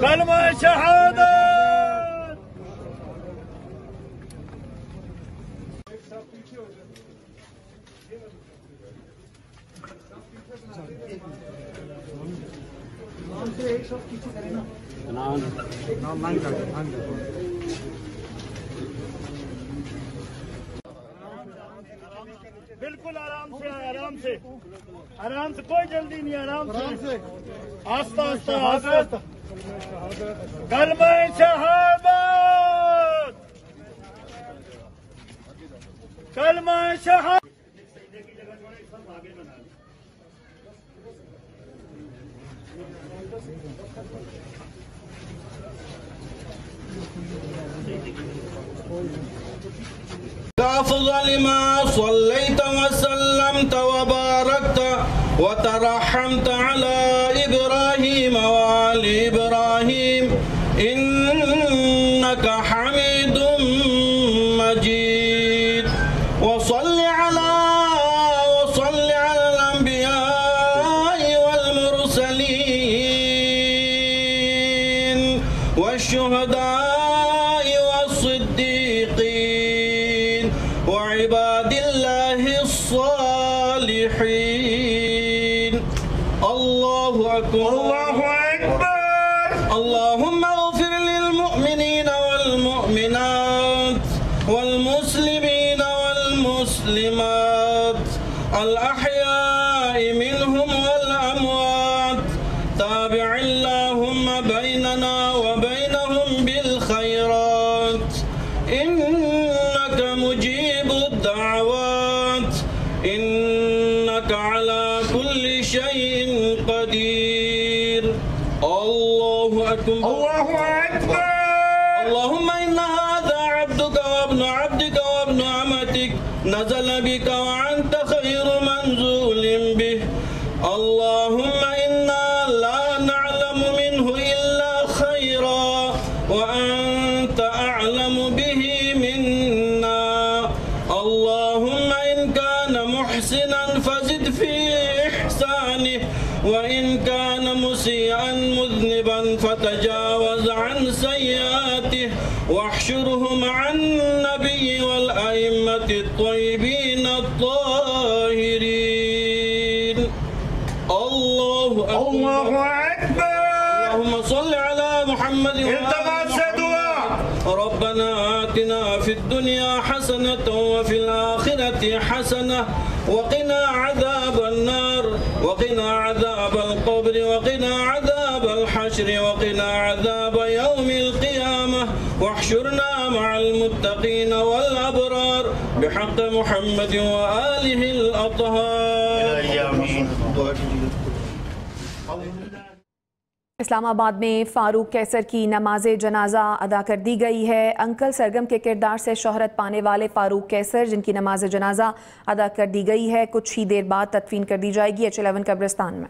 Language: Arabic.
कलमा शहादत। बिल्कुल आराम से, आराम से, आराम से, कोई जल्दी नहीं, आराम से, आस्ता आस्ता आस्ता। कलमा शहादत, कलमा शहादत। أفضل ما صليت وسلمت وباركت وترحمت على إبراهيم وآل إبراهيم إنك حميد مجيد. وصل على الأنبياء والمرسلين والشهداء والصديقين وعباد الله الصالحين. الله أكبر، الله أكبر. اللهم اغفر للمؤمنين والمؤمنات والمسلمين والمسلمات الأحياء منهم والأموات. تابع اللهم بيننا وبينهم بالخيرات إنك مجيب الدعوات إنك على كل شيء قدير. الله أكبر، الله أكبر. اللهم إن هذا عبدك وابن عبدك وابن أمتك نزل بك وأنت خير منزول به. اللهم إنا لا نعلم منه إلا خيرا وأنت أعلم به منا. اللهم إن كان محسنا فزد في إحسانه وإن كان مسيئا مذنبا فتجاوز عن سيئاته واحشره مع النبي والأئمة الطيبين الطاهرين. الله أكبر، الله أكبر. اللهم صل على محمد ربنا آتنا في الدنيا حسنة وفي الآخرة حسنة وقنا عذاب النار وقنا عذاب القبر وقنا عذاب الحشر وقنا عذاب يوم القيامة واحشرنا مع المتقين والأبرار بحق محمد وآله الأطهار. इस्लामाबाद में फ़ारूक कैसर की नमाज जनाजा अदा कर दी गई है। अंकल सरगम के किरदार से शोहरत पाने वाले फ़ारूक कैसर जिनकी नमाज जनाजा अदा कर दी गई है, कुछ ही देर बाद तदफीन कर दी जाएगी H11 कब्रिस्तान में।